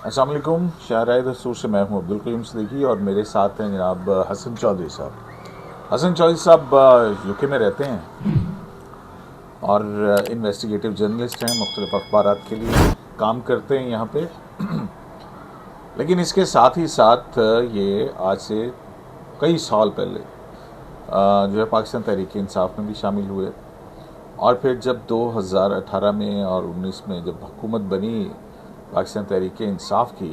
अस्सलाम वालेकुम। शाहराय दस्तूर से मैं हूं अब्दुल करीम सिद्दीकी और मेरे साथ हैं जनाब हसन चौधरी साहब। हसन चौधरी साहब यूके में रहते हैं और इन्वेस्टिगेटिव जर्नलिस्ट हैं, मुख्तलिफ अखबारात के लिए काम करते हैं यहाँ पे। लेकिन इसके साथ ही साथ ये आज से कई साल पहले जो है पाकिस्तान तहरीक इंसाफ में भी शामिल हुए और फिर जब 2018 में और 19 में जब हुकूमत बनी पाकिस्तान तहरीक इंसाफ की,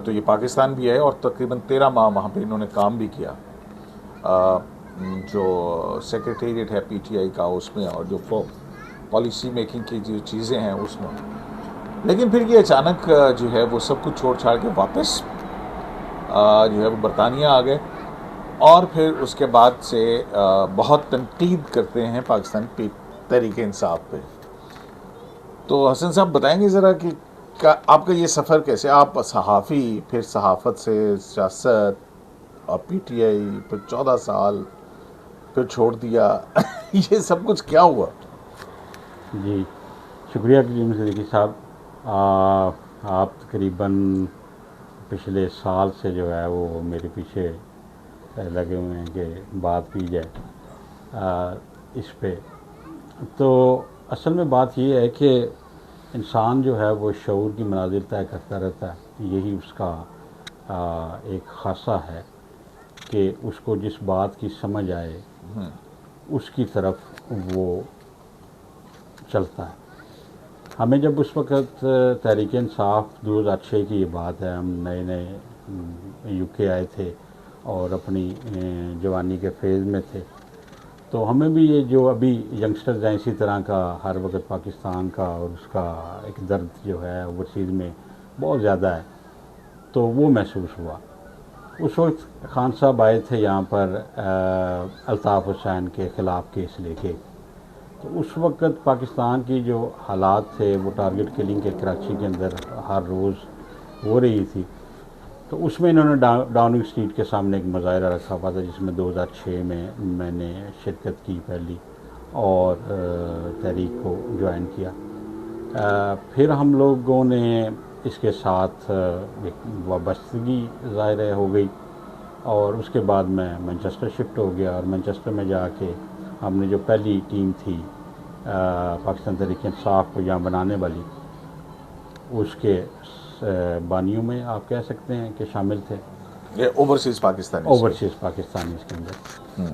तो ये पाकिस्तान भी आए और तकरीबन 13 माह वहाँ पे इन्होंने काम भी किया। जो सेक्रेटेरिएट है पीटीआई का उसमें और जो पॉलिसी मेकिंग की जो चीज़ें हैं उसमें। लेकिन फिर ये अचानक जो है वो सब कुछ छोड़ छाड़ के वापस जो है वो बरतानिया आ गए और फिर उसके बाद से बहुत तनकीद करते हैं पाकिस्तान तहरीक इंसाफ पे। तो हसन साहब बताएंगे ज़रा कि आपका ये सफ़र कैसे, आप सहाफ़ी फिर सहाफ़त से सियासत और पीटीआई फिर 14 साल फिर छोड़ दिया ये सब कुछ क्या हुआ? जी, शुक्रिया करीम सिद्दीकी साहब। आप तकरीबन पिछले साल से जो है वो मेरे पीछे लगे हुए हैं कि बात की जाए इस पे। तो असल में बात ये है कि इंसान जो है वो शऊर की मनाजिल तय करता रहता है, यही उसका एक खासा है कि उसको जिस बात की समझ आए उसकी तरफ वो चलता है। हमें जब उस वक़्त तहरीक इंसाफ 2006 की ये बात है, हम नए नए यूके आए थे और अपनी जवानी के फेज़ में थे, तो हमें भी ये जो अभी यंगस्टर्स हैं इसी तरह का हर वक्त पाकिस्तान का और उसका एक दर्द जो है ओवरसीज़ में बहुत ज़्यादा है, तो वो महसूस हुआ। उस वक्त खान साहब आए थे यहाँ पर अल्ताफ़ हुसैन के ख़िलाफ़ केस लेके। तो उस वक्त पाकिस्तान की जो हालात थे वो टारगेट किलिंग के कराची के अंदर हर रोज़ हो रही थी, तो उसमें इन्होंने डाउनिंग स्ट्रीट के सामने एक मुजाहरा रखा हुआ था जिसमें 2006 में मैंने शिरकत की पहली और तहरीक को ज्वाइन किया। फिर हम लोगों ने इसके साथ एक वाबस्तगी ज़ाहिर हो गई और उसके बाद मैं मैनचेस्टर शिफ्ट हो गया और मैनचेस्टर में जाके हमने जो पहली टीम थी पाकिस्तान तहरीक इंसाफ को यहाँ बनाने वाली, उसके बानियों में आप कह सकते हैं कि शामिल थे। ये ओवरसीज़ पाकिस्तानी इसके अंदर।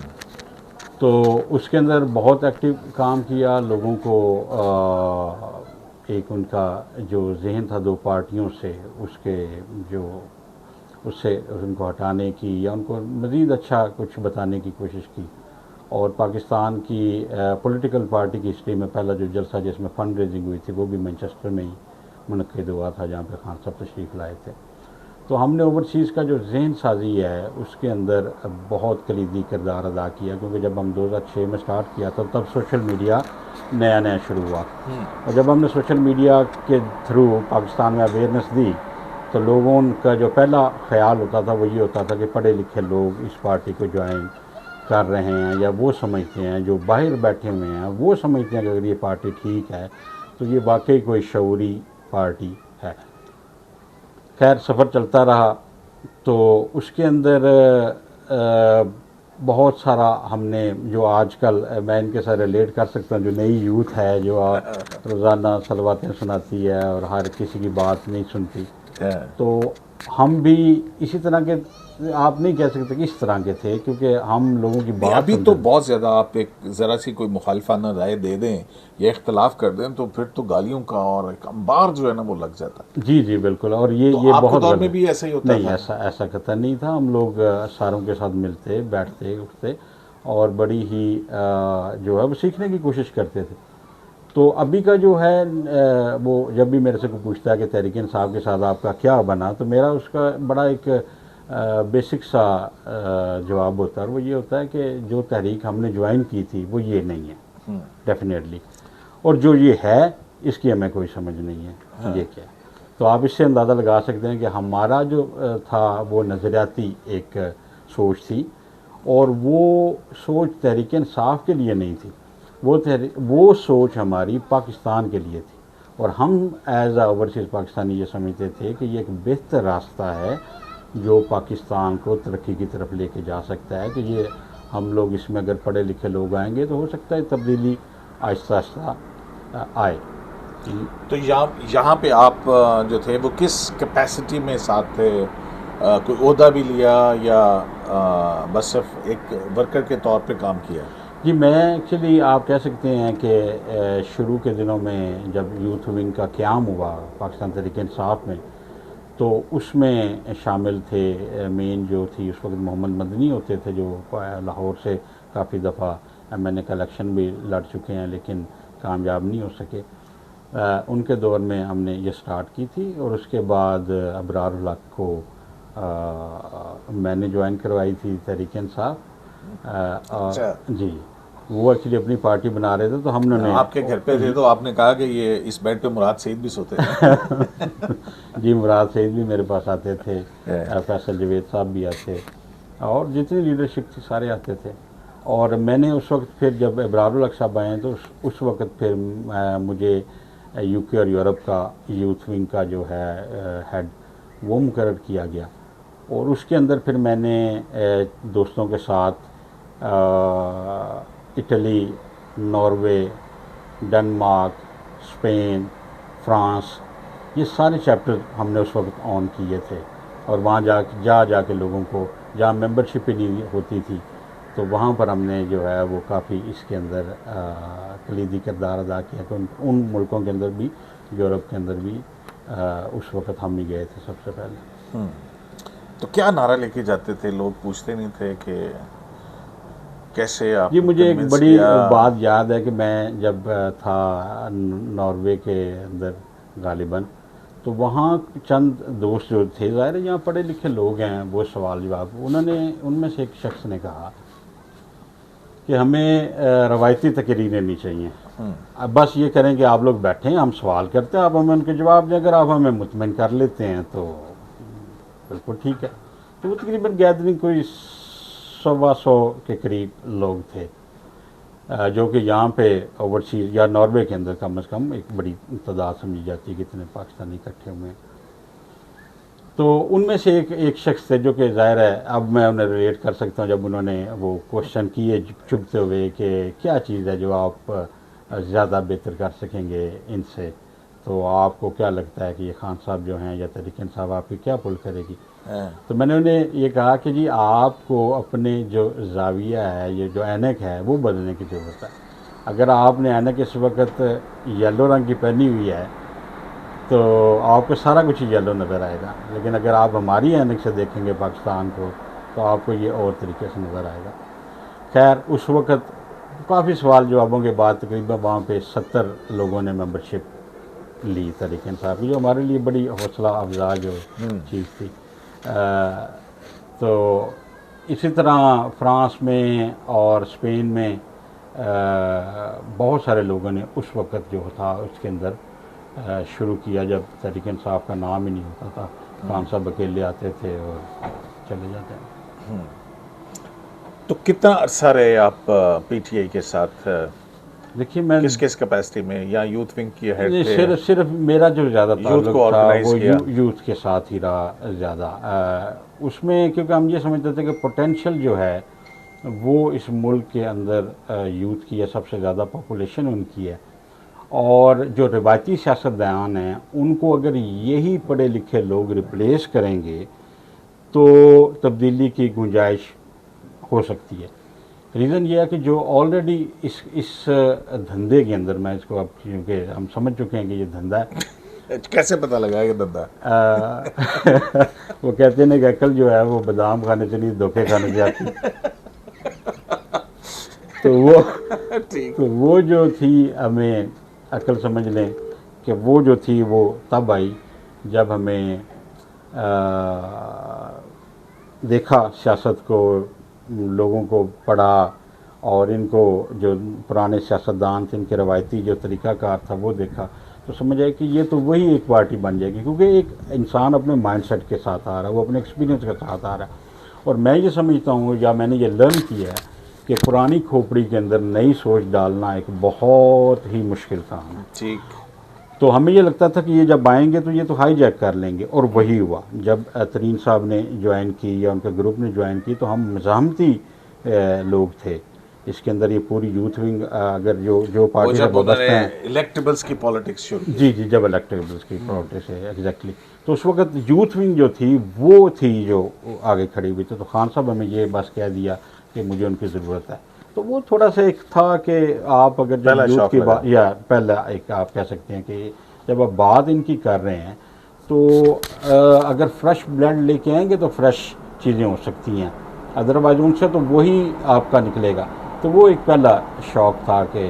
तो उसके अंदर बहुत एक्टिव काम किया, लोगों को एक उनका जो जहन था दो पार्टियों से उसके जो उससे उनको हटाने की या उनको मज़ीद अच्छा कुछ बताने की कोशिश की। और पाकिस्तान की पॉलिटिकल पार्टी की हिस्ट्री में पहला जो जलसा जिसमें फ़ंड रेजिंग हुई थी वो भी मैनचेस्टर में ही मुनक़िद हुआ था जहाँ पे खान साहब तशरीफ़ लाए थे। तो हमने ओवरसीज़ का जो जहन साजी है उसके अंदर बहुत कलीदी किरदार अदा किया, क्योंकि जब हम 2006 में स्टार्ट किया था तब सोशल मीडिया नया नया शुरू हुआ और जब हमने सोशल मीडिया के थ्रू पाकिस्तान में अवेयरनेस दी तो लोगों का जो पहला ख्याल होता था वो ये होता था कि पढ़े लिखे लोग इस पार्टी को ज्वाइन कर रहे हैं, या वो समझते हैं जो बाहर बैठे हुए हैं वो समझते हैं कि अगर ये पार्टी ठीक है तो ये वाकई कोई शऊरी पार्टी है। खैर सफ़र चलता रहा तो उसके अंदर बहुत सारा हमने जो आजकल मैं इनके साथ रिलेट कर सकता हूँ, जो नई यूथ है जो रोज़ाना सलवातें सुनाती है और हर किसी की बात नहीं सुनती, तो हम भी इसी तरह के, आप नहीं कह सकते कि इस तरह के थे, क्योंकि हम लोगों की बात अभी तो बहुत ज़्यादा आप एक ज़रा सी कोई मुखालिफाना राय दे दें या इख्तलाफ कर दें तो फिर तो गालियों का और एक अंबार जो है ना वो लग जाता है। जी जी बिल्कुल। और ये तो ये आपके बहुत दौर में भी ऐसा ही होता नहीं, था? ऐसा कतई नहीं था। हम लोग सारों के साथ मिलते बैठते उठते और बड़ी ही जो है वो सीखने की कोशिश करते थे। तो अभी का जो है वो जब भी मेरे से कोई पूछता है कि तहरीक इंसाफ के साथ आपका क्या बना, तो मेरा उसका बड़ा एक बेसिक सा जवाब होता है, और वो ये होता है कि जो तहरीक हमने ज्वाइन की थी वो ये नहीं है डेफिनेटली, और जो ये है इसकी हमें कोई समझ नहीं है। हाँ। ये क्या है, तो आप इससे अंदाज़ा लगा सकते हैं कि हमारा जो था वो नज़रियाती एक सोच थी और वो सोच तहरीक इंसाफ के लिए नहीं थी, वो सोच हमारी पाकिस्तान के लिए थी। और हम एज आ ओवरसीज़ पाकिस्तानी ये समझते थे कि ये एक बेहतर रास्ता है जो पाकिस्तान को तरक्की की तरफ लेके जा सकता है, कि ये हम लोग इसमें अगर पढ़े लिखे लोग आएंगे तो हो सकता है तब्दीली आहिस्ता आहिस्ता आए। तो यहाँ पे आप जो थे वो किस कैपेसिटी में साथ थे? कोई ओहदा भी लिया या बस सिर्फ एक वर्कर के तौर पे काम किया? जी, मैं एक्चुअली आप कह सकते हैं कि शुरू के दिनों में जब यूथ विंग का क़याम हुआ पाकिस्तान तहरीक-ए-इंसाफ में, तो उसमें शामिल थे। मेन जो थी उस वक्त मोहम्मद मदनी होते थे, जो लाहौर से काफ़ी दफ़ा MNA का इलेक्शन भी लड़ चुके हैं लेकिन कामयाब नहीं हो सके। उनके दौर में हमने ये स्टार्ट की थी और उसके बाद अबरारुल हक को मैंने ज्वाइन करवाई थी तहरीक-ए-इंसाफ। अच्छा। जी, वो एक्चुअली अपनी पार्टी बना रहे थे तो हमने आपके घर पे थे तो आपने कहा कि ये इस बेड पे मुराद सईद भी सोते थे। जी, मुराद सईद भी मेरे पास आते थे, फैसल जवेद साहब भी आते, और जितनी लीडरशिप थी सारे आते थे। और मैंने उस वक्त फिर जब अबरारुल हक साहब आए तो उस वक्त फिर मुझे UK और यूरोप का यूथ विंग का जो है हेड वो मुकर्रर किया गया। और उसके अंदर फिर मैंने दोस्तों के साथ Italy, Norway, Denmark, Spain, France, ये सारे चैप्टर हमने उस वक्त ऑन किए थे। और वहाँ जा के लोगों को, जहाँ मेंबरशिप ही नहीं होती थी, तो वहाँ पर हमने जो है वो काफ़ी इसके अंदर कलीदी किरदार अदा किया। तो उन मुल्कों के अंदर भी, यूरोप के अंदर भी उस वक्त हम ही गए थे सबसे पहले। तो क्या नारा लेके जाते थे? लोग पूछते नहीं थे कि कैसे आप? जी, मुझे एक बड़ी बात याद है कि मैं जब था नॉर्वे के अंदर गालिबन, तो वहाँ चंद दोस्त जो थे, ज़ाहिर है यहाँ पढ़े लिखे लोग हैं, वो सवाल जवाब, उनमें से एक शख्स ने कहा कि हमें रवायती तकरीरें नहीं चाहिए। अब बस ये करें कि आप लोग बैठें, हम सवाल करते हैं, आप हमें उनके जवाब दें, अगर आप हमें मुतमिन कर लेते हैं तो बिल्कुल ठीक है। तो वो तकरीबन गैदरिंग कोई 125 के करीब लोग थे, जो कि यहाँ पे ओवरसीज़ या नॉर्वे के अंदर कम से कम एक बड़ी तादाद समझी जाती है कि इतने पाकिस्तानी इकट्ठे हुए हैं। तो उनमें से एक शख्स थे जो कि ज़ाहिर है अब मैं उन्हें रिलेट कर सकता हूँ, जब उन्होंने वो क्वेश्चन किए चुभते हुए कि क्या चीज़ है जो आप ज़्यादा बेहतर कर सकेंगे इनसे, तो आपको क्या लगता है कि ये खान साहब जो हैं या तहरीक-ए-इंसाफ आपकी क्या पुल करेगी? तो मैंने उन्हें ये कहा कि जी, आपको अपने जो ज़ाविया है, ये जो ऐनक है, वो बदलने की ज़रूरत है। अगर आपने ऐनक इस वक्त येलो रंग की पहनी हुई है तो आपको सारा कुछ येलो नज़र आएगा, लेकिन अगर आप हमारी ऐनक से देखेंगे पाकिस्तान को तो आपको ये और तरीके से नज़र आएगा। खैर, उस वक्त काफ़ी सवाल जवाबों के बाद तकरीबन वहाँ पे 70 लोगों ने मेंबरशिप ली तहरीक-ए-इंसाफ की, जो हमारे लिए बड़ी हौसला अफजा जो चीज़ थी। तो इसी तरह फ्रांस में और स्पेन में बहुत सारे लोगों ने उस वक्त जो था उसके अंदर शुरू किया, जब तहरीक-ए-इंसाफ का नाम ही नहीं होता था। खान साहब अकेले आते थे और चले जाते हैं। तो कितना अरसा रहे आप PTI के साथ? देखिए, मैं किस कैपेसिटी में, या यूथ विंग की हेड थे? सिर्फ मेरा जो ज़्यादा ताल्लुक था वो यूथ के साथ ही रहा ज़्यादा उसमें, क्योंकि हम ये समझते थे कि पोटेंशियल जो है वो इस मुल्क के अंदर यूथ की है, सबसे ज़्यादा पॉपुलेशन उनकी है, और जो रिवायती सियासतदान हैं उनको अगर यही पढ़े लिखे लोग रिप्लेस करेंगे तो तब्दीली की गुंजाइश हो सकती है। रीज़न ये है कि जो ऑलरेडी इस धंधे के अंदर, मैं इसको अब, क्योंकि हम समझ चुके हैं कि ये धंधा है। कैसे पता लगा ये धंधा? वो कहते हैं कि अकल जो है वो बादाम खाने से नहीं, धोखे खाने से आती। तो वो जो थी, हमें अकल समझ लें कि वो जो थी वो तब आई जब हमें देखा सियासत को, लोगों को पढ़ा, और इनको जो पुराने सियासतदान थे, इनके रवायती जो तरीक़ाकार था वो देखा, तो समझ आया कि ये तो वही एक पार्टी बन जाएगी, क्योंकि एक इंसान अपने माइंडसेट के साथ आ रहा है, वो अपने एक्सपीरियंस के साथ आ रहा है। और मैं ये समझता हूँ, या मैंने ये लर्न किया है कि पुरानी खोपड़ी के अंदर नई सोच डालना एक बहुत ही मुश्किल काम है। ठीक। तो हमें ये लगता था कि ये जब आएंगे तो ये तो हाईजैक कर लेंगे, और वही हुआ। जब तरीन साहब ने ज्वाइन की या उनके ग्रुप ने ज्वाइन की तो हम मज़ाहमती लोग थे इसके अंदर। ये पूरी यूथ विंग अगर जो वो पार्टी से जब वाबस्ता उन्होंने हैं, इलेक्टेबल्स की पॉलिटिक्स शुरू की। जी जी, जब इलेक्टेबल्स की पॉलिटिक्स है एग्जैक्टली, तो उस वक्त यूथ विंग जो थी वो थी जो आगे खड़ी हुई थी। तो खान साहब हमें ये बस कह दिया कि मुझे उनकी ज़रूरत है। तो वो थोड़ा सा एक था कि आप अगर पहला जब यूथ शौक की लगा। बात, या पहला एक आप कह सकते हैं कि जब आप बात इनकी कर रहे हैं तो अगर फ्रेश ब्लड लेके आएंगे तो फ्रेश चीज़ें हो सकती हैं, अदरवाइज उनसे तो वही आपका निकलेगा। तो वो एक पहला शौक था कि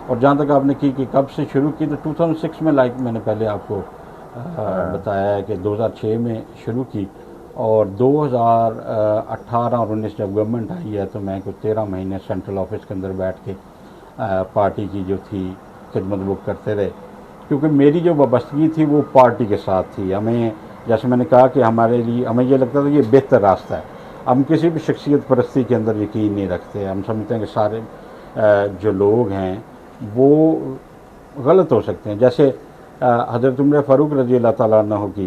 और जहाँ तक आपने की कि कब से शुरू की, तो 2006 में, लाइक मैंने पहले आपको बताया है कि 2006 में शुरू की, और 2018 और 19 जब गवर्नमेंट आई है तो मैं कुछ 13 महीने सेंट्रल ऑफिस के अंदर बैठ के पार्टी की जो थी खिदमत वो करते रहे, क्योंकि मेरी जो वाबस्तगी थी वो पार्टी के साथ थी। हमें, जैसे मैंने कहा कि हमारे लिए, हमें ये लगता था कि ये बेहतर रास्ता है। हम किसी भी शख्सियत परस्ती के अंदर यकीन नहीं रखते। हम समझते हैं कि सारे जो लोग हैं वो गलत हो सकते हैं। जैसे हज़रत उमर फ़ारूक रज़ी अल्लाह ताला अन्हु की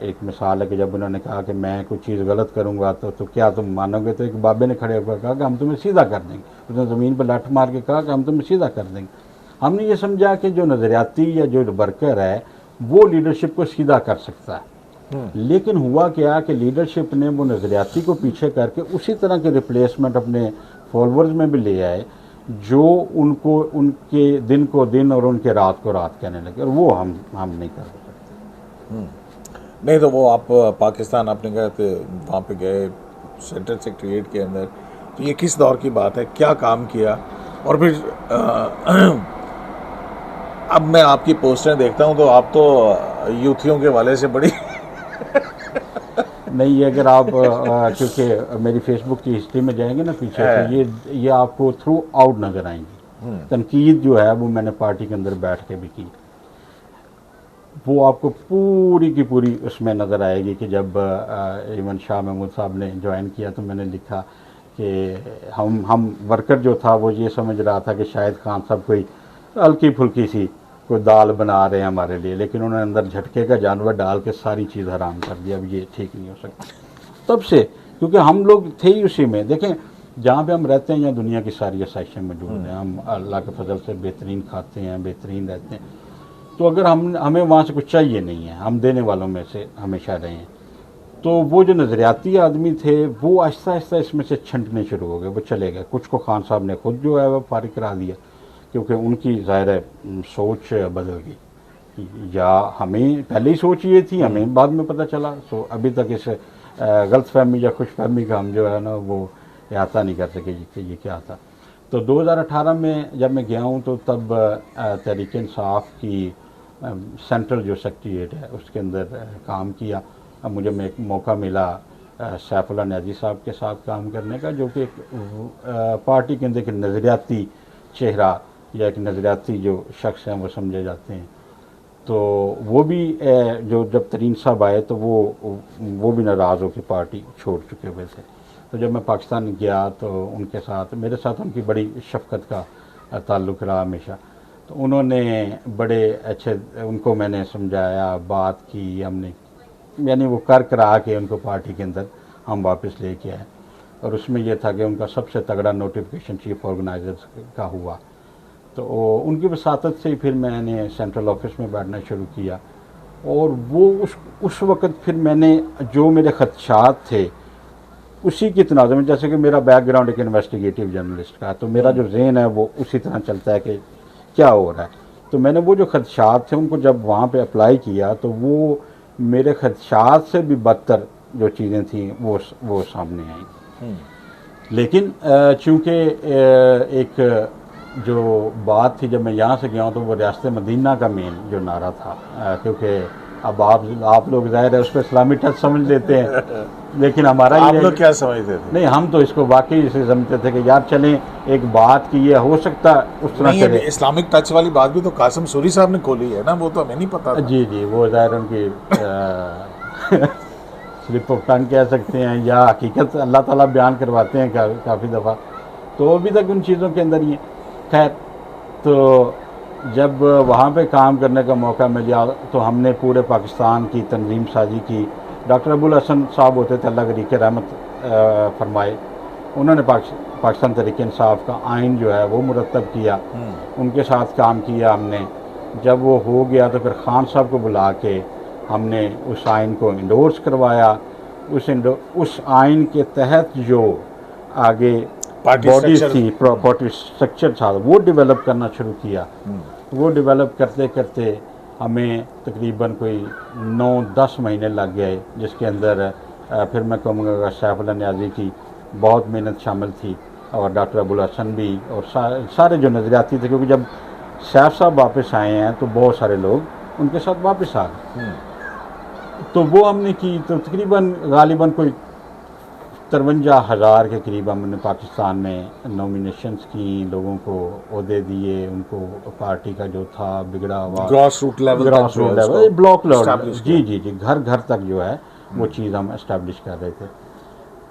एक मिसाल है कि जब उन्होंने कहा कि मैं कुछ चीज़ गलत करूँगा तो क्या तुम मानोगे? तो एक बाबे ने खड़े होकर कहा कि हम तुम्हें सीधा कर देंगे। उसने ज़मीन पर लाठ मार के कहा कि हम तुम्हें सीधा कर देंगे। हमने ये समझा कि जो नज़रियाती या जो वर्कर है वो लीडरशिप को सीधा कर सकता है। लेकिन हुआ क्या कि लीडरशिप ने वो नज़रियाती को पीछे करके उसी तरह के रिप्लेसमेंट अपने फॉलोअर्स में भी ले आए जो उनको, उनके दिन को दिन और उनके रात को रात कहने लगे, और वो हम नहीं कर सकते। नहीं तो वो आप पाकिस्तान आपने कहा कि वहाँ पे गए सेंट्रल सेक्रेटरीट के अंदर, तो ये किस दौर की बात है, क्या काम किया? और फिर अब मैं आपकी पोस्टें देखता हूँ तो आप तो यूथियों के वाले से बड़ी नहीं, ये अगर आप क्योंकि मेरी फेसबुक की हिस्ट्री में जाएंगे ना पीछे, तो ये आपको थ्रू आउट नज़र आएंगी। तनकीद जो है वो मैंने पार्टी के अंदर बैठ के भी की, वो आपको पूरी की पूरी उसमें नज़र आएगी कि जब इवन शाह महमूद साहब ने ज्वाइन किया तो मैंने लिखा कि हम वर्कर जो था वो ये समझ रहा था कि शायद खान साहब कोई हल्की फुल्की सी कोई दाल बना रहे हैं हमारे लिए, लेकिन उन्होंने अंदर झटके का जानवर डाल के सारी चीज़ हराम कर दिया। अब ये ठीक नहीं हो सकता। तब से, क्योंकि हम लोग थे ही उसी में। देखें, जहाँ पे हम रहते हैं यहाँ दुनिया की सारी आसाइशें मौजूद हैं, हम अल्लाह के फजल से बेहतरीन खाते हैं, बेहतरीन रहते हैं। तो अगर हमें वहाँ से कुछ चाहिए नहीं है, हम देने वालों में से हमेशा रहे हैं। तो वो जो नज़रियाती आदमी थे वो आहिस्ता आहिस्ता इसमें से छंटने शुरू हो गए, वो चले गए। कुछ को खान साहब ने खुद जो है वो फारिग करा दिया, क्योंकि उनकी ज़ाहिर है सोच बदल गई, या हमें पहले ही सोच ये थी, हमें बाद में पता चला। सो अभी तक इस गलत फहमी या खुश फहमी का हम जो है ना वो अहाता नहीं कर सके कि ये क्या था। तो 2018 में जब मैं गया हूँ तो तब तहरीक इंसाफ की सेंट्रल जो सेक्रेटरीट है उसके अंदर काम किया। अब मुझे में एक मौका मिला सैफुल्लाह न्याजी साहब के साथ काम करने का, जो कि एक पार्टी के अंदर एक नज़रियाती चेहरा या एक नज़रियाती जो शख्स हैं वो समझे जाते हैं। तो वो भी जो जब तरीन साहब आए तो वो भी नाराज़ होकर पार्टी छोड़ चुके हुए थे। तो जब मैं पाकिस्तान गया तो उनके साथ, मेरे साथ उनकी बड़ी शफ़क़त का ताल्लुक़ रहा हमेशा। तो उन्होंने बड़े अच्छे, उनको मैंने समझाया, बात की हमने, यानी वो कर करा के उनको पार्टी के अंदर हम वापस लेके आए। और उसमें यह था कि उनका सबसे तगड़ा नोटिफिकेशन चीफ ऑर्गेनाइजर्स का हुआ। तो उनकी वसातत से ही फिर मैंने सेंट्रल ऑफिस में बैठना शुरू किया। और वो उस वक़्त फिर मैंने जो मेरे ख़दशात थे उसी की तनाज़ में, जैसे कि मेरा बैकग्राउंड एक इन्वेस्टिगेटिव जर्नलिस्ट का है, तो मेरा जो ज़हन है वो उसी तरह चलता है कि क्या हो रहा है। तो मैंने वो जो ख़दशात थे उनको जब वहाँ पे अप्लाई किया तो वो मेरे ख़दशात से भी बदतर जो चीज़ें थी वो सामने आई। लेकिन चूँकि एक जो बात थी, जब मैं यहाँ से गया हूँ तो वो रियासत मदीना का मेन जो नारा था, क्योंकि अब आप लोग ज़ाहिर है उस पर इस्लामी टच समझ लेते हैं, लेकिन हमारा आप लोग क्या समझते थे? नहीं, हम तो इसको वाकई इसे समझते थे कि यार चलें एक बात की ये हो सकता उस तरह चले। इस्लामिक टच वाली बात भी तो कासिम सूरी साहब ने खोली है ना, वो तो हमें नहीं पता था। जी जी, वो ज़ाहिर उनकी स्लिप ऑफ टंग कह सकते हैं, या हकीकत अल्लाह ताला बयान करवाते हैं काफ़ी दफ़ा। तो अभी तक उन चीज़ों के अंदर ही खैर। तो जब वहाँ पे काम करने का मौका मिला तो हमने पूरे पाकिस्तान की तंजीम साजी की। डॉक्टर अबुल हसन साहब होते थे, अल्लाह करीक रहमत फरमाए, उन्होंने पाकिस्तान तहरीक इंसाफ का आइन जो है वो मुरतब किया, उनके साथ काम किया हमने। जब वो हो गया तो फिर खान साहब को बुला के हमने उस आइन को इंडोर्स करवाया। उस आइन के तहत जो आगे बॉडी थी, पार्टी स्ट्रक्चर था, वो डेवलप करना शुरू किया। वो डेवलप करते करते हमें तकरीबन कोई 9-10 महीने लग गए, जिसके अंदर फिर मैं कहूँगा सैफुल्लाह नियाज़ी की बहुत मेहनत शामिल थी और डॉक्टर अबुल हसन भी, और सारे जो नज़रियाती थे, क्योंकि जब सैफ साहब वापस आए हैं तो बहुत सारे लोग उनके साथ वापस आ गए। तो वो हमने की, तो तकरीबन गालिबन कोई 53,000 के करीब हमने पाकिस्तान में नॉमिनेशंस की, लोगों को ओहदे दिए, उनको पार्टी का जो था बिगड़ा हुआ grass root level, block level, जी, घर घर तक जो है वो चीज़ हम इस्टेब्लिश कर रहे थे।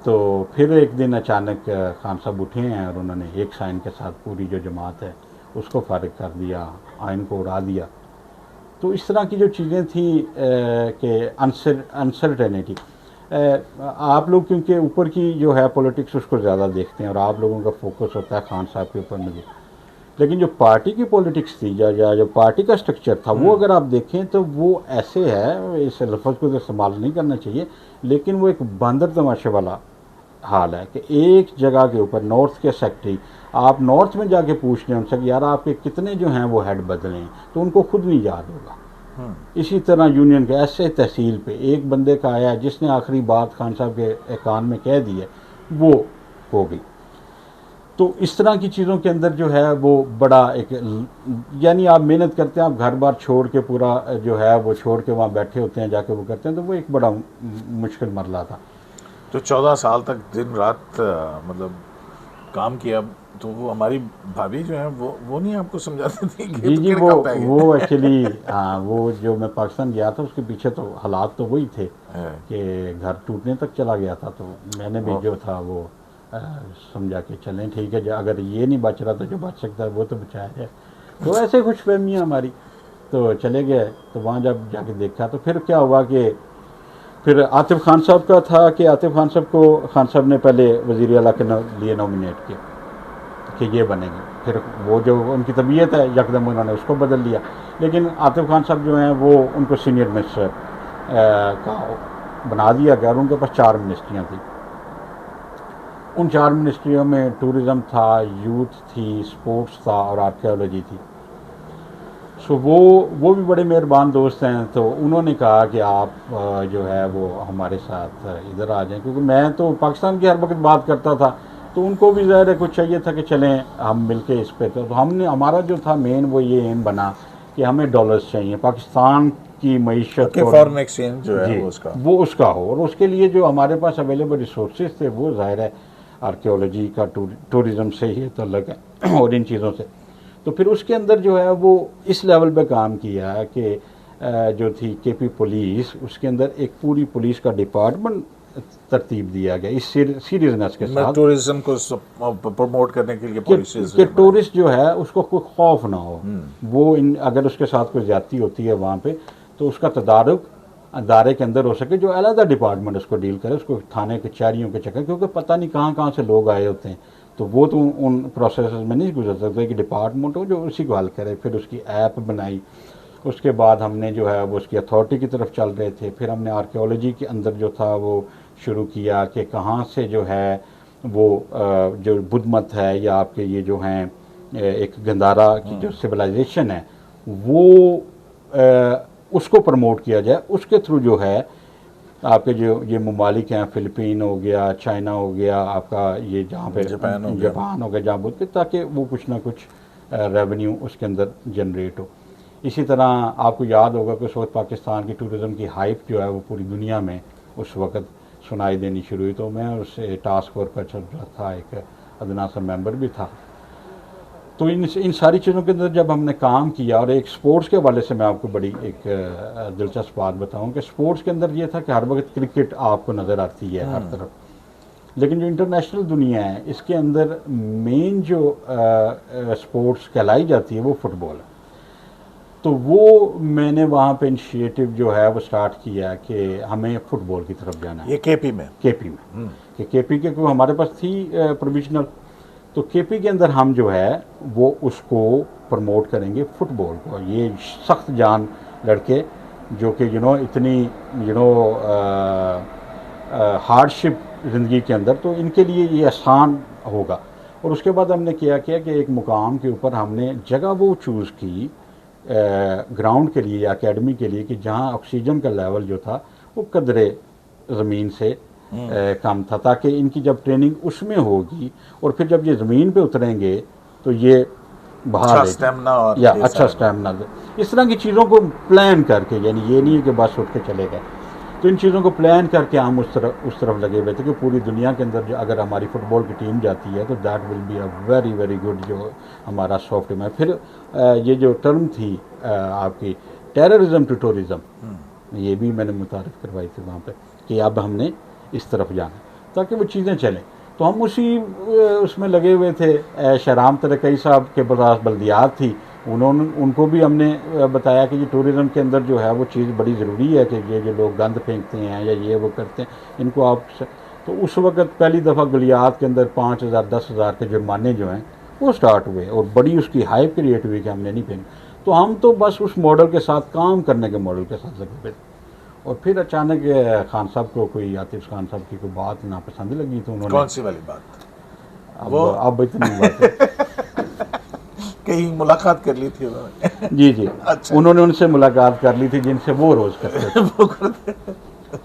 तो फिर एक दिन अचानक खान साहब उठे हैं और उन्होंने एक साइन के साथ पूरी जो जमात है उसको फारिग कर दिया, आइन को उड़ा दिया। तो इस तरह की जो चीज़ें थी कि अनसर्टेनिटी, आप लोग क्योंकि ऊपर की जो है पॉलिटिक्स उसको ज़्यादा देखते हैं और आप लोगों का फोकस होता है खान साहब के ऊपर मुझे, लेकिन जो पार्टी की पॉलिटिक्स थी या जो पार्टी का स्ट्रक्चर था वो अगर आप देखें तो वो ऐसे है, इस लफ्ज़ को तो इस्तेमाल नहीं करना चाहिए, लेकिन वो एक बंदर तमाशे वाला हाल है कि एक जगह के ऊपर नॉर्थ के सेक्रेटरी, आप नॉर्थ में जाके पूछ लें उनसे कि यार आपके कितने जो हैं वो हेड बदले हैं, तो उनको खुद नहीं याद होगा। इसी तरह यूनियन के ऐसे तहसील पे एक बंदे का आया जिसने आखिरी बात खान साहब के कान में कह दी है, वो हो गई। तो इस तरह की चीज़ों के अंदर जो है वो बड़ा एक, यानी आप मेहनत करते हैं, आप घर बार छोड़ के पूरा जो है वो छोड़ के वहाँ बैठे होते हैं, जाके वो करते हैं, तो वो एक बड़ा मुश्किल मरला था। तो 14 साल तक दिन रात मतलब काम किया, तो वो हमारी भाभी जो है वो नहीं आपको समझाती थी कि जी वो एक्चुअली हाँ, वो जो मैं पाकिस्तान गया था उसके पीछे तो हालात तो वही थे कि घर टूटने तक चला गया था, तो मैंने भी जो था वो समझा के चलें, ठीक है, अगर ये नहीं बच रहा तो जो बच सकता है वो तो बचाया जाए। तो ऐसे खुशफहमियाँ हमारी, तो चले गए। तो वहाँ जब जाके देखा तो फिर क्या हुआ कि फिर आतिफ खान साहब का था कि आतिफ खान साहब को खान साहब ने पहले वज़ीर आला के लिए नॉमिनेट किया कि ये बनेंगे, फिर वो जो उनकी तबीयत है यकदम उन्होंने उसको बदल लिया। लेकिन आतिफ खान साहब जो हैं वो उनको सीनियर मिनिस्टर का बना दिया गया और उनके पास 4 मिनिस्ट्रियाँ थी। उन 4 मिनिस्ट्रियों में टूरिज़म था, यूथ थी, स्पोर्ट्स था और आर्कियोलॉजी थी। सो वो भी बड़े मेहरबान दोस्त हैं, तो उन्होंने कहा कि आप जो है वो हमारे साथ इधर आ जाएं, क्योंकि मैं तो पाकिस्तान की हर वक्त बात करता था, तो उनको भी ज़ाहिर है कुछ चाहिए था कि चलें हम मिलके इस पे। तो हमने, हमारा जो था मेन वो ये एम बना कि हमें डॉलर्स चाहिए, पाकिस्तान की मईशत फॉरेन एक्सचेंज जो है वो उसका हो, और उसके लिए जो हमारे पास अवेलेबल रिसोर्सेज थे वो ज़ाहिर है आर्कियोलॉजी का, टूरिज़म से ही तल्लुक़ है और इन चीज़ों से। तो फिर उसके अंदर जो है वो इस लेवल पे काम किया कि जो थी केपी पुलिस, उसके अंदर एक पूरी पुलिस का डिपार्टमेंट तरतीब दिया गया इस सीरियसनेस के साथ, टूरिज्म को प्रमोट करने के लिए कि टूरिस्ट जो है उसको कोई खौफ ना हो। वो अगर उसके साथ कोई ज्यादती होती है वहाँ पे तो उसका तदारुक दायरे के अंदर हो सके, जो अलग डिपार्टमेंट उसको डील करे, उसको थाने कचहरियों के चक्कर, क्योंकि पता नहीं कहाँ से लोग आए होते हैं, तो वो तो उन प्रोसेस में नहीं गुजर सकते कि डिपार्टमेंट हो जो उसी को हल करे। फिर उसकी ऐप बनाई, उसके बाद हमने जो है वो उसकी अथॉरिटी की तरफ चल रहे थे। फिर हमने आर्कियोलॉजी के अंदर जो था वो शुरू किया कि कहाँ से जो है वो जो बुद्ध मत है या आपके ये जो हैं एक गंधारा की जो सिविलाइजेशन है वो उसको प्रमोट किया जाए। उसके थ्रू जो है आपके जो ये ममालिक हैं, फ़िलिपीन हो गया, चाइना हो गया, आपका ये जहाँ पे जापान हो गया जहाँ बुद्ध, ताकि वो कुछ ना कुछ रेवेन्यू उसके अंदर जनरेट हो। इसी तरह आपको याद होगा कि उस वक्त पाकिस्तान की टूरिज़म की हाइप जो है वो पूरी दुनिया में उस वक्त सुनाई देनी शुरू हुई। तो मैं उस टास्क फोर्स पर चल रहा था, एक अदना सा मेंबर भी था। तो इन सारी चीज़ों के अंदर जब हमने काम किया, और एक स्पोर्ट्स के हवाले से मैं आपको बड़ी एक दिलचस्प बात बताऊं कि स्पोर्ट्स के अंदर ये था कि हर वक्त क्रिकेट आपको नज़र आती है हर तरफ, लेकिन जो इंटरनेशनल दुनिया है इसके अंदर मेन जो स्पोर्ट्स कहलाई जाती है वो फुटबॉल है। तो वो मैंने वहाँ पे इनिशिएटिव जो है वो स्टार्ट किया कि हमें फुटबॉल की तरफ जाना है, ये केपी में? केपी में, कि केपी के कोई हमारे पास थी प्रोविजनल, तो केपी के अंदर हम जो है वो उसको प्रमोट करेंगे फुटबॉल को। ये सख्त जान लड़के जो कि इतनी हार्डशिप ज़िंदगी के अंदर, तो इनके लिए ये आसान होगा। और उसके बाद हमने किया कि एक मुकाम के ऊपर हमने जगह वो चूज़ की ग्राउंड के लिए या एकेडमी के लिए कि जहाँ ऑक्सीजन का लेवल जो था वो कदरे ज़मीन से कम था, ताकि इनकी जब ट्रेनिंग उसमें होगी और फिर जब ये ज़मीन पे उतरेंगे तो ये बाहर अच्छा स्टैमिना और या अच्छा स्टैमिना, इस तरह की चीज़ों को प्लान करके, यानी ये नहीं है कि बस उठ के चले गए। तो इन चीज़ों को प्लान करके हम उस तरफ लगे हुए थे कि पूरी दुनिया के अंदर जो अगर हमारी फुटबॉल की टीम जाती है तो that will be a very very good जो हमारा सॉफ्ट में। फिर ये जो टर्म थी आपकी टेररिज्म टू टूरिज़म, ये भी मैंने मुतारिफ करवाई थी वहाँ पे कि अब हमने इस तरफ जाना ताकि वो चीज़ें चलें। तो हम उसमें लगे हुए थे। शहराम तरकई साहब के पास बल्दियात थी, उनको भी हमने बताया कि ये टूरिज़म के अंदर जो है वो चीज़ बड़ी ज़रूरी है कि ये जो लोग गंद फेंकते हैं या ये वो करते हैं इनको आप। तो उस वक़्त पहली दफ़ा गलियात के अंदर 5,000 10,000 के जुर्माने जो हैं वो स्टार्ट हुए और बड़ी उसकी हाइप क्रिएट हुई कि हमने नहीं फेंक। तो हम तो बस उस मॉडल के साथ काम करने के मॉडल के साथ लगे हुए थे। और फिर अचानक खान साहब को कोई आतिफ खान साहब की कोई बात नापसंद लगी, तो उन्होंने कौन सी वाली बात? अब इतनी बात है कहीं मुलाकात कर ली थी उन्होंने? जी अच्छा। उन्होंने उनसे मुलाकात कर ली थी जिनसे वो रोज़ करते थे। वो करते।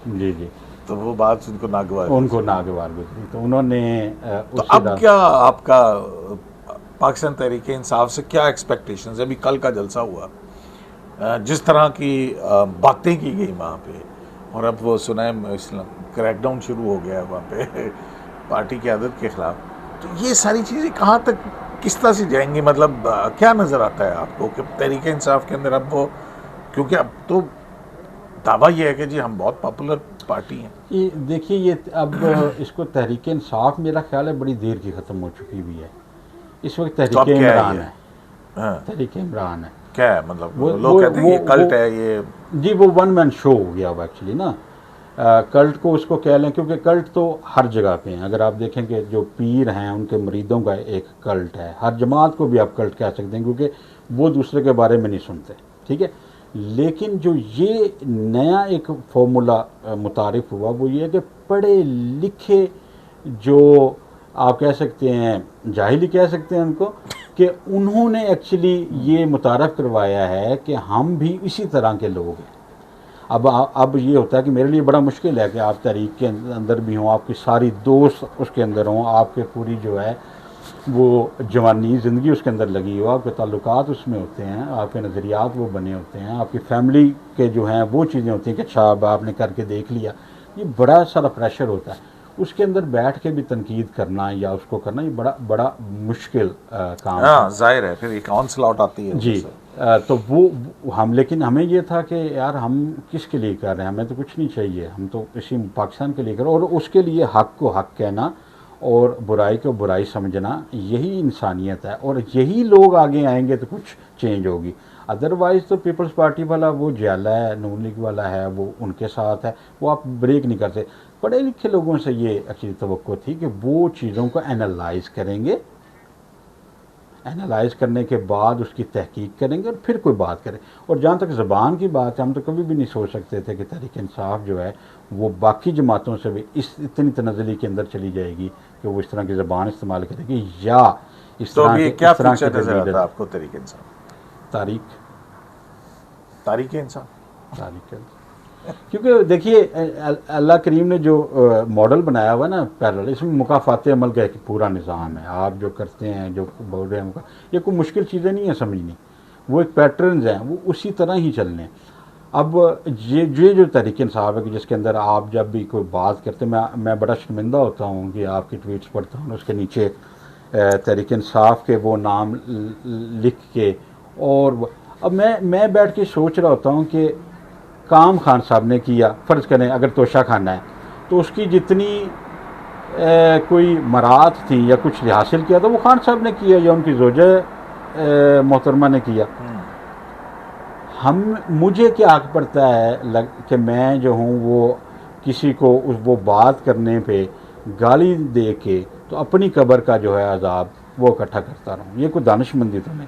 जी तो वो बात उनको नागवार गुजरी, तो उन्होंने तो अब क्या आपका पाकिस्तान तहरीक इंसाफ से क्या एक्सपेक्टेशंस है? अभी कल का जलसा हुआ, जिस तरह की बातें की गई वहाँ पे, और अब वो सुना है क्रैकडाउन शुरू हो गया है वहाँ पे पार्टी की आदत के खिलाफ, तो ये सारी चीज़ें कहाँ तक किस तरह से जाएंगी? मतलब क्या नज़र आता है आपको कि तहरीक इंसाफ के अंदर अब वो, क्योंकि अब तो दावा ये है कि जी हम बहुत पॉपुलर पार्टी हैं। ये देखिए, ये अब इसको तहरीक इंसाफ मेरा ख्याल है बड़ी देर की ख़त्म हो चुकी हुई है। इस वक्त तहरीक इमरान है। तहरीक इमरान है क्या है? मतलब लोग कहते हैं ये कल्ट है, ये जी वो वन मैन शो हो गया वो एक्चुअली ना। कल्ट को उसको कह लें, क्योंकि कल्ट तो हर जगह पे हैं। अगर आप देखें कि जो पीर हैं उनके मुरीदों का एक कल्ट है, हर जमात को भी आप कल्ट कह सकते हैं क्योंकि वो दूसरे के बारे में नहीं सुनते, ठीक है। लेकिन जो ये नया एक फॉर्मूला मुतारिफ हुआ वो ये है कि पढ़े लिखे जो आप कह सकते हैं जाहिली कह सकते हैं उनको, कि उन्होंने एक्चुअली ये मुतारफ़ करवाया है कि हम भी इसी तरह के लोग हैं। अब ये होता है कि मेरे लिए बड़ा मुश्किल है कि आप तहरीक के अंदर भी हों, आपकी सारी दोस्त उसके अंदर हों, आपके पूरी जो है वो जवानी ज़िंदगी उसके अंदर लगी हो, आपके ताल्लुकात उसमें होते हैं, आपके नज़रियात वो बने होते हैं, आपकी फैमिली के जो हैं वो चीज़ें होती हैं कि अच्छा अब आपने करके देख लिया। ये बड़ा सारा प्रेशर होता है, उसके अंदर बैठ के भी तनकीद करना या उसको करना ये बड़ा मुश्किल काम है। हाँ जाहिर है, फिर एक ऑनस्लॉट आती है जी। तो वो हम, लेकिन हमें ये था कि यार हम किसके लिए कर रहे हैं, हमें तो कुछ नहीं चाहिए, हम तो इसी पाकिस्तान के लिए कर रहे हैं। और उसके लिए हक़ को हक़ कहना और बुराई को बुराई समझना, यही इंसानियत है। और यही लोग आगे आएंगे तो कुछ चेंज होगी। अदरवाइज़ तो पीपल्स पार्टी वाला वो जाला है, नून लीग वाला है, वो उनके साथ है, वो आप ब्रेक नहीं करते। पढ़े लिखे लोगों से ये एक्चुअली तवक्को थी कि वो चीज़ों को एनालाइज करेंगे, एनालाइज करने के बाद उसकी तहकीक करेंगे और फिर कोई बात करें। और जहाँ तक ज़बान की बात है, हम तो कभी भी नहीं सोच सकते थे कि तहरीक इंसाफ जो है वो बाकी जमातों से भी इतनी तनज़ली के अंदर चली जाएगी कि वो इस तरह की ज़बान इस्तेमाल करेगी या इस तरह के क्या फ्यूचर नज़र आता है आपको तहरीक इंसाफ? तारीख इंसाफ, क्योंकि देखिए अल्लाह करीम ने जो मॉडल बनाया हुआ ना पैरेलल, इसमें मुकाफ़ात अमल का एक पूरा निज़ाम है। आप जो करते हैं, जो बोल रहे हैं, ये कोई मुश्किल चीज़ें नहीं है समझनी, वो एक पैटर्न्स हैं, वो उसी तरह ही चलने। अब ये जो तहरीक इंसाफ है कि जिसके अंदर आप जब भी कोई बात करते हैं, मैं बड़ा शर्मिंदा होता हूँ कि आपकी ट्वीट्स पढ़ता हूँ, उसके नीचे तहरीक इंसाफ के वो नाम लिख के, और अब मैं बैठ के सोच रहा होता हूँ कि काम खान साहब ने किया, फ़र्ज़ करें अगर तोशा खाना है तो उसकी जितनी कोई मरात थी या कुछ हासिल किया तो वो खान साहब ने किया या उनकी ज़ोजा मोहतरमा ने किया। मुझे क्या हक पड़ता है कि मैं जो हूँ वो किसी को वो बात करने पे गाली दे के तो अपनी कब्र का जो है अजाब वो इकट्ठा करता रहूँ। ये कोई दानिशमंदी तो नहीं,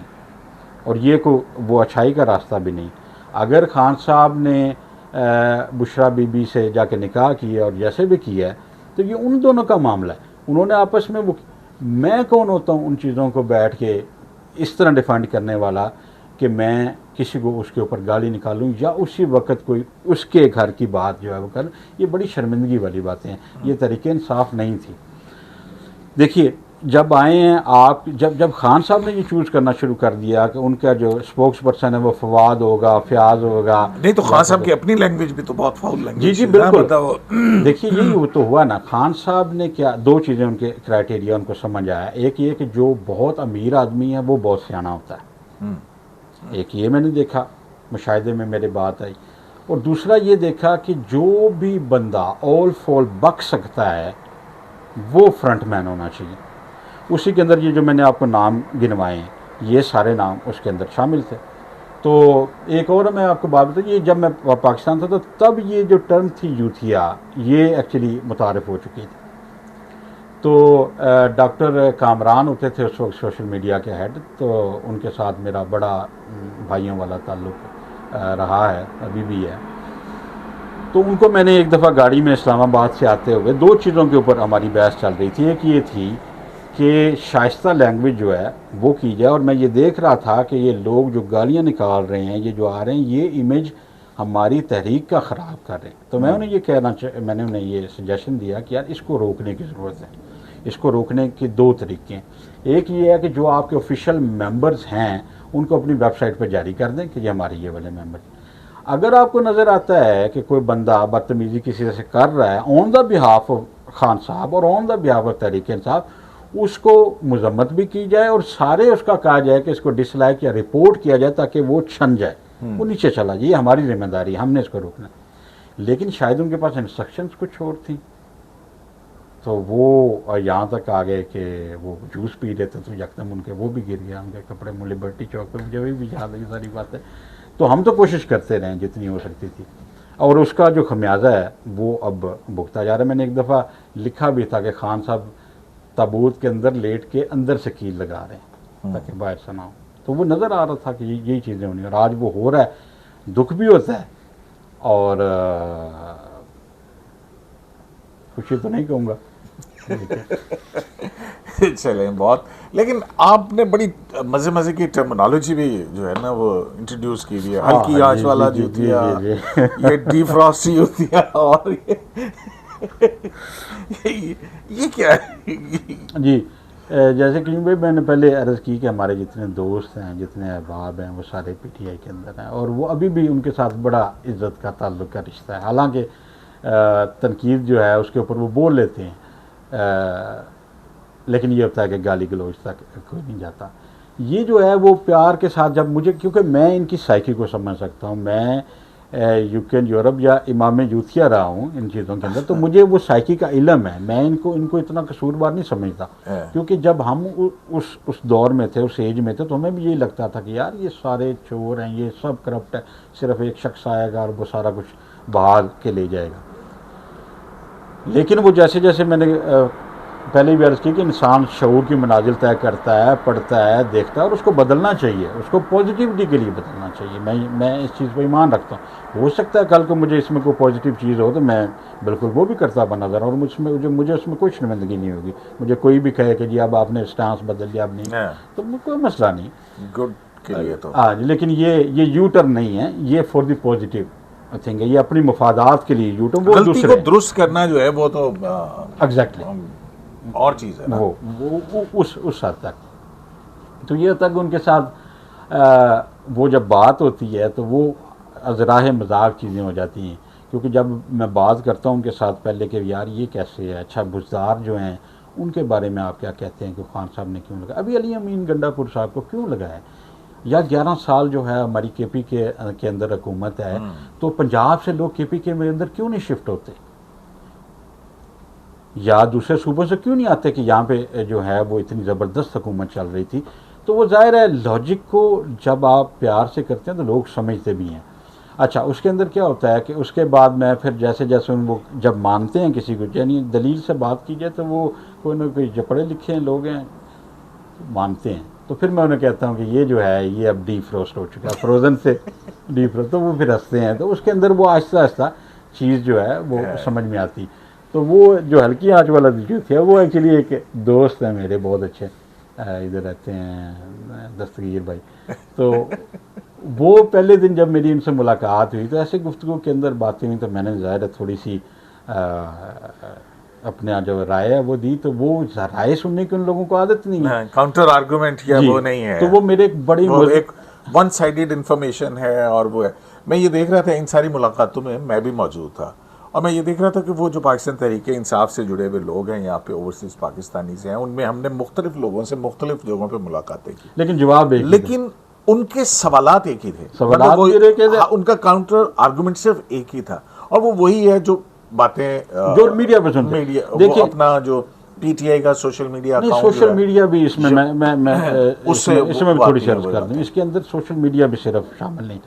और ये कोई वो अच्छाई का रास्ता भी नहीं। अगर खान साहब ने बुशरा बीबी से जाके निकाह किया और जैसे भी किया है तो ये उन दोनों का मामला है, उन्होंने आपस में वो। मैं कौन होता हूँ उन चीज़ों को बैठ के इस तरह डिफेंड करने वाला कि मैं किसी को उसके ऊपर गाली निकालूं या उसी वक्त कोई उसके घर की बात जो है वो कर। ये बड़ी शर्मिंदगी वाली बातें हैं, ये तरीके इंसाफ नहीं थी। देखिए जब आए हैं आप, जब खान साहब ने ये चूज़ करना शुरू कर दिया कि उनका जो स्पोक्स पर्सन है वो फवाद होगा, फ्याज होगा। नहीं तो खान साहब की अपनी लैंग्वेज भी तो बहुत फाउल लैंग्वेज। जी बिल्कुल। देखिए यही तो हुआ ना, खान साहब ने क्या, दो चीज़ें उनके क्राइटेरिया उनको समझ आया। एक ये कि जो बहुत अमीर आदमी है वो बहुत सियाना होता है, एक ये मैंने देखा, मुशाहिदे में मेरे बात आई। और दूसरा ये देखा कि जो भी बंदा ऑल फॉल बक सकता है वो फ्रंटमैन होना चाहिए। उसी के अंदर ये जो मैंने आपको नाम गिनवाए हैं ये सारे नाम उसके अंदर शामिल थे। तो एक और मैं आपको बात बताऊँ, ये जब मैं पाकिस्तान था तो तब ये जो टर्म थी यूथिया ये एक्चुअली मुतारिफ हो चुकी थी। तो डॉक्टर कामरान होते थे उस वक्त सोशल मीडिया के हेड, तो उनके साथ मेरा बड़ा भाइयों वाला ताल्लुक़ रहा है, अभी भी है। तो उनको मैंने एक दफ़ा गाड़ी में इस्लामाबाद से आते हुए दो चीज़ों के ऊपर हमारी बहस चल रही थी। एक ये थी कि शाइस्ता लैंग्वेज जो है वो की जाए, और मैं ये देख रहा था कि ये लोग जो गालियाँ निकाल रहे हैं, ये जो आ रहे हैं, ये इमेज हमारी तहरीक का ख़राब कर रहे हैं। तो मैं उन्हें ये मैंने उन्हें ये सजेशन दिया कि यार इसको रोकने की ज़रूरत है। इसको रोकने के दो तरीके हैं। एक ये है कि जो आपके ऑफिशियल मेंबर्स हैं उनको अपनी वेबसाइट पर जारी कर दें कि ये हमारे ये वाले मेंबर। अगर आपको नज़र आता है कि कोई बंदा बदतमीज़ी किसी से कर रहा है on the behalf of Khan साहब और on the behalf of Tehreek Insaf, उसको मजम्मत भी की जाए और सारे उसका कहा जाए कि इसको डिसलाइक या रिपोर्ट किया जाए ताकि वो छन जाए, वो नीचे चला जाए। ये हमारी जिम्मेदारी है, हमने इसको रोकना। लेकिन शायद उनके पास इंस्ट्रक्शंस कुछ और थी, तो वो यहाँ तक आ गए कि वो जूस पी रहे थे तो यकदम उनके वो भी गिर गया, उनके कपड़े मुझे लिबर्टी चौक पर, मुझे भी याद है सारी बातें। तो हम तो कोशिश करते रहे जितनी हो सकती थी, और उसका जो खमियाजा है वो अब भुगता जा रहा है। मैंने एक दफ़ा लिखा भी था कि खान साहब ताबूत के अंदर लेट के अंदर से कील लगा रहे हैं ताकि बाहर से ना हो। तो वो नज़र आ रहा था कि यही चीज़ें होनी, और आज वो हो रहा है। दुख भी होता है और खुशी तो नहीं कहूँगा। चलें बहुत, लेकिन आपने बड़ी मज़े मज़े की टर्मिनोलॉजी भी जो है ना वो इंट्रोड्यूस की हुई है। हल्की आंच वाला जूतिया, ये डीफ्रॉस्ट जूतिया, और ये क्या है जी। जैसे कि भाई मैंने पहले अर्ज़ की कि हमारे जितने दोस्त हैं, जितने अहबाब हैं, वो सारे पीटीआई के अंदर हैं, और वो अभी भी उनके साथ बड़ा इज़्ज़त का ताल्लुक़ का रिश्ता है। हालांकि तनकीद जो है उसके ऊपर वो बोल लेते हैं, लेकिन ये होता है कि गाली गलौज तक कोई नहीं जाता। ये जो है वो प्यार के साथ, जब मुझे, क्योंकि मैं इनकी साइकी को समझ सकता हूँ, मैं यूके यूरोप या इमाम यूथिया रहा हूँ इन चीज़ों के अंदर, तो मुझे वो साइकी का इल्म है। मैं इनको इतना कसूरवार नहीं समझता, क्योंकि जब हम उस दौर में थे, उस एज में थे, तो हमें भी यही लगता था कि यार ये सारे चोर हैं, ये सब करप्ट है, सिर्फ एक शख्स आएगा और वो सारा कुछ बहाल के ले जाएगा। लेकिन वो जैसे जैसे मैंने पहले भी अर्ज़ की कि इंसान शऊर की मनाजिल तय करता है, पढ़ता है, देखता है, और उसको बदलना चाहिए, उसको पॉजिटिविटी के लिए बदलना चाहिए। मैं इस चीज़ पर ईमान रखता हूँ। हो सकता है कल को मुझे इसमें कोई पॉजिटिव चीज़ हो तो मैं बिल्कुल वो भी करता बनजर, और मुझे उसमें कोई शर्मिंदगी नहीं होगी। मुझे कोई भी कहे कि जी अब आपने स्टांस बदल लिया, अब नहीं, तो कोई मसला नहीं, गुड के लिए तो। हाँ, लेकिन ये यू टर्न नहीं है, ये फॉर द पॉजिटिव थिंग है, ये अपनी मफादात के लिए यू टर्न। वो गलती को दुरुस्त करना जो है वो तो एग्जैक्टली और चीज़ है ना? वो उस हद तक। तो ये तक उनके साथ वो जब बात होती है तो वो अजराह मजाक चीज़ें हो जाती हैं, क्योंकि जब मैं बात करता हूँ उनके साथ पहले कि यार ये कैसे है, अच्छा बुज़दार जो हैं उनके बारे में आप क्या कहते हैं कि खान साहब ने क्यों लगाया, अभी अली अमीन गंडापुर साहब को क्यों लगाया, या 11 साल जो है हमारी केपी के अंदर हुकूमत है, तो पंजाब से लोग केपी के अंदर क्यों नहीं शिफ्ट होते, या दूसरे सूबों से क्यों नहीं आते कि यहाँ पे जो है वो इतनी ज़बरदस्त हुकूमत चल रही थी। तो वो जाहिर है लॉजिक को जब आप प्यार से करते हैं तो लोग समझते भी हैं। अच्छा, उसके अंदर क्या होता है कि उसके बाद मैं फिर जैसे जैसे वो जब मानते हैं किसी को, यानी दलील से बात की जाए तो वो कोई ना कोई जो पढ़े लिखे हैं लोग हैं मानते हैं, तो फिर मैं उन्हें कहता हूँ कि ये जो है ये अब डी फ्रोस्ट हो चुका है, फ्रोज़न से डी फ्रोस्ट, तो वो फिर हंसते हैं। तो उसके अंदर वो आहिस्ता आहिस्ता चीज़ जो है वो समझ में आती। तो वो जो हल्की आंच वाला जो थे वो एक्चुअली एक दोस्त हैं मेरे बहुत अच्छे, इधर रहते हैं दस्तगीर भाई। तो वो पहले दिन जब मेरी उनसे मुलाकात हुई तो ऐसे गुफ्तगू के अंदर बातें हुई, तो मैंने ज़ाहिर थोड़ी सी अपने जो राय है वो दी। तो वो राय सुनने की उन लोगों को आदत नहीं है, काउंटर आर्गुमेंट किया वो नहीं है। तो वो मेरे एक बड़ी वो एक वन साइडेड इन्फॉर्मेशन है और वो है। मैं ये देख रहा था इन सारी मुलाकातों में मैं भी मौजूद था, और मैं ये देख रहा था कि वो जो पाकिस्तान तहरीक इंसाफ से जुड़े हुए लोग हैं यहाँ पे ओवरसीज़ पाकिस्तानी से हैं, उनमें हमने मुख्तलिफ लोगों से मुख्तलिफ जगहों पे मुलाकातें की, लेकिन जवाब एक, लेकिन उनके सवालात एक ही थे। सवालात उनका काउंटर आर्गुमेंट सिर्फ एक ही था, और वो वही है जो बातें जो मीडिया पे सुनते हैं। देखिए अपना जो पीटीआई का social media account, social media भी इसमें मैं इसमें भी थोड़ी सी अर्ज कर दूँ, इसके अंदर सोशल मीडिया भी सिर्फ शामिल नहीं,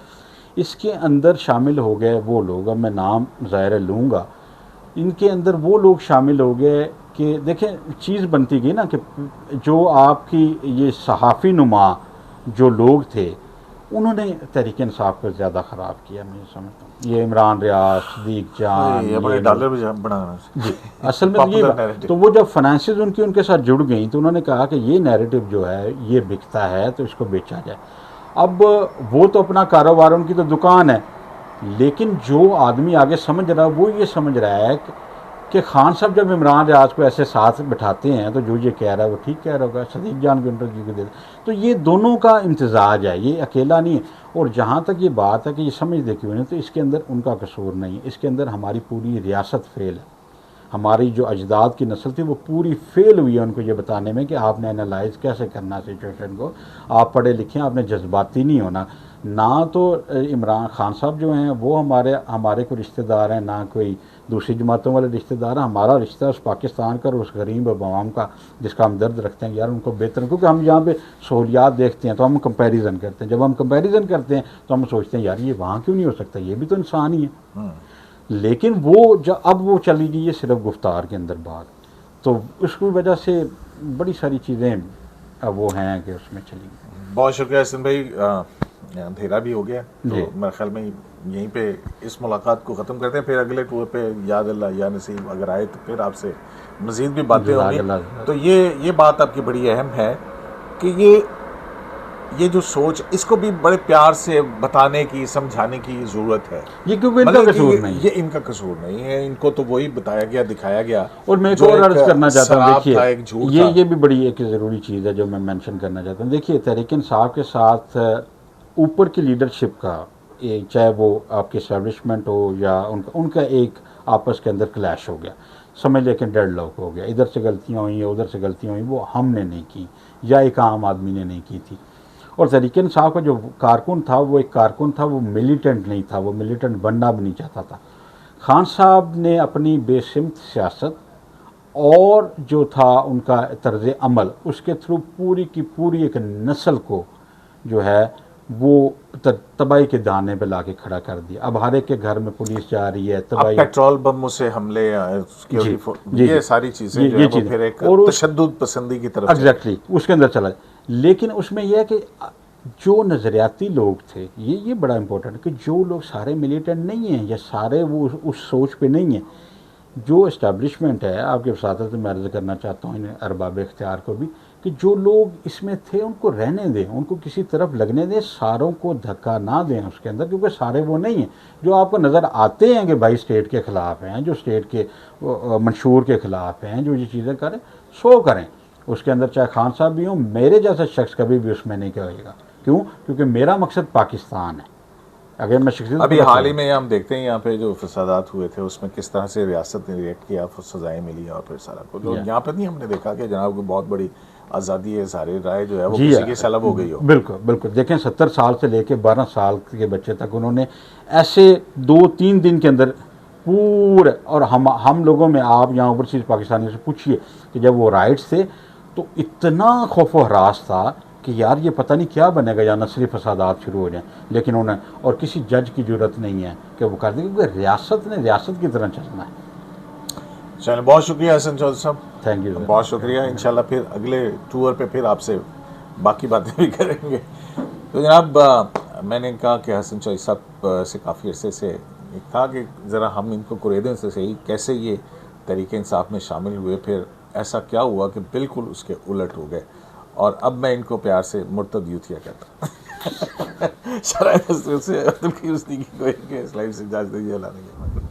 इसके अंदर शामिल हो गए वो लोग, अब मैं नाम ज़ाहिर लूँगा, इनके अंदर वो लोग शामिल हो गए कि देखें चीज़ बनती गई ना कि जो आपकी ये सहाफ़ी नुमा जो लोग थे उन्होंने तहरीक इंसाफ को ज़्यादा ख़राब किया, मैं समझता हूँ। ये इमरान रियाज, सदीक जान, ये डॉलर भी बनाना जी असल में ये, तो वो जब फाइनेंसेस उनके साथ जुड़ गई तो उन्होंने कहा कि ये नैरेटिव जो है ये बिकता है तो इसको बेचा जाए। अब वो तो अपना कारोबार, उनकी तो दुकान है, लेकिन जो आदमी आगे समझ रहा है वो ये समझ रहा है कि खान साहब जब इमरान रियाज को ऐसे साथ बिठाते हैं तो जो ये कह रहा है वो ठीक कह रहा होगा, सदीक जान को इंटरव्यू को दे, तो ये दोनों का इम्तजाज है, ये अकेला नहीं है। और जहाँ तक ये बात है कि ये समझ देखी हुई, तो इसके अंदर उनका कसूर नहीं है, इसके अंदर हमारी पूरी रियासत फेल है। हमारी जो अजदाद की नस्ल थी वो पूरी फेल हुई है उनको ये बताने में कि आपने एनालाइज कैसे करना सिचुएशन को, आप पढ़े लिखे, आपने जज्बाती नहीं होना। ना तो इमरान खान साहब जो हैं वो हमारे कोई रिश्तेदार हैं, ना कोई दूसरी जमातों वाले रिश्तेदार हैं। हमारा रिश्ता उस पाकिस्तान का और उस गरीब अवाम का जिसका हम दर्द रखते हैं, यार उनको बेहतर, क्योंकि हम यहाँ पे सहूलियात देखते हैं तो हम कंपैरिजन करते हैं, जब हम कंपैरिजन करते हैं तो हम सोचते हैं यार ये वहाँ क्यों नहीं हो सकता, ये भी तो इंसान ही है। लेकिन वो जब अब वो चली गई है सिर्फ गुफ्तार के अंदर बात, तो उसकी वजह से बड़ी सारी चीज़ें अब वो हैं कि उसमें चली गई। बहुत शुक्रिया हसन भाई, अंधेरा भी हो गया, तो मेरे ख्याल में यहीं पे इस मुलाकात को ख़त्म करते हैं, फिर अगले टूर पे याद अल्लाह या नसीब अगर आए तो फिर आपसे मज़ीद भी बातें होंगी। तो ये बात आपकी बड़ी अहम है कि ये जो सोच, इसको भी बड़े प्यार से बताने की, समझाने की ज़रूरत है। ये क्योंकि इनका कसूर नहीं, ये इनका कसूर नहीं है, इनको तो वही बताया गया, दिखाया गया। और मैं एक और अर्ज करना चाहता हूँ, देखिए ये भी बड़ी एक ज़रूरी चीज़ है जो मैं मेंशन करना चाहता हूँ। देखिए तहरीक इंसाफ के साथ ऊपर की लीडरशिप का, चाहे वो आपकी एस्टैब्लिशमेंट हो या उनका एक आपस के अंदर क्लैश हो गया, समझ लेकिन डेडलॉक हो गया, इधर से गलतियाँ हुई उधर से गलतियाँ हुई, वो हमने नहीं की या एक आम आदमी ने नहीं की थी। और तहरीक इंसाफ का जो कारकुन था वो एक कारकुन था, वो मिलिटेंट नहीं था, वो मिलिटेंट बनना भी नहीं चाहता था। खान साहब ने अपनी बेसिमत सियासत और जो था उनका तर्ज अमल, उसके थ्रू पूरी की पूरी एक नस्ल को जो है वो तबाही के दाने पे लाके खड़ा कर दिया। अब हर एक के घर में पुलिस जा रही है, तबाही, पेट्रोल बमों से हमले, ये सारी चीज़ें ये फिर एक तशद्दुद पसंदी की तरफ एग्जैक्टली उसके अंदर चला। लेकिन उसमें यह है कि जो नज़रियाती लोग थे, ये बड़ा इंपॉर्टेंट है कि जो लोग सारे मिलिटेंट नहीं हैं या सारे वो उस सोच पे नहीं हैं, जो इस्टेब्लिशमेंट है, आपके वसातत में अर्ज़ करना चाहता हूँ इन अरबाब इख्तियार को भी, कि जो लोग इसमें थे उनको रहने दें, उनको किसी तरफ लगने दें, सारों को धक्का ना दें उसके अंदर, क्योंकि सारे वो नहीं हैं जो आपको नज़र आते हैं कि भाई स्टेट के ख़िलाफ़ हैं, जो स्टेट के मंशूर के ख़िलाफ़ हैं, जो ये चीज़ें करें सो करें। उसके अंदर चाहे खान साहब भी हों, मेरे जैसा शख्स कभी भी उसमें नहीं कहेगा। क्यों? क्योंकि मेरा मकसद पाकिस्तान है। अगर मैं शख्सियत अभी हाल ही में हम देखते हैं यहाँ पे जो फसादात हुए थे उसमें किस तरह से रियासत ने रिएक्ट किया, सजाएं मिली और फिर सारा कुछ। यहाँ पर नहीं हमने देखा कि जनाब को बहुत बड़ी आज़ादी है, सारी राय जो है वो किसी की सलब हो गई हो। बिल्कुल बिल्कुल। देखें 70 साल से लेके 12 साल के बच्चे तक उन्होंने ऐसे 2-3 दिन के अंदर पूरे, और हम लोगों में, आप यहाँ ओवरसीज़ पाकिस्तानी से पूछिए कि जब वो राइट्स थे तो इतना खौफ व हरास था कि यार ये पता नहीं क्या बनेगा या नस्ली फसादात शुरू हो जाएं, लेकिन उन्हें और किसी जज की ज़रूरत नहीं है कि वो कर दे, क्योंकि रियासत ने रियासत की तरह चलना है। चलो, बहुत शुक्रिया हसन चौधरी साहब, थैंक यू। बहुत शुक्रिया। इंशाल्लाह फिर अगले टूर पे फिर आपसे बाकी बातें भी करेंगे। तो जनाब, मैंने कहा कि हसन चौधरी साहब से काफ़ी अरसे से एक था कि ज़रा हम इनको कुरेदें से सही कैसे ये तरीके इंसाफ में शामिल हुए, फिर ऐसा क्या हुआ कि बिल्कुल उसके उलट हो गए, और अब मैं इनको प्यार से मुर्तद यूथिया कहता हूँ। शराय दस्तूर से अब्दुल करीम सिद्दीकी को इनके इस्लामी से इजाज़त दीजिए। अल्लाह ने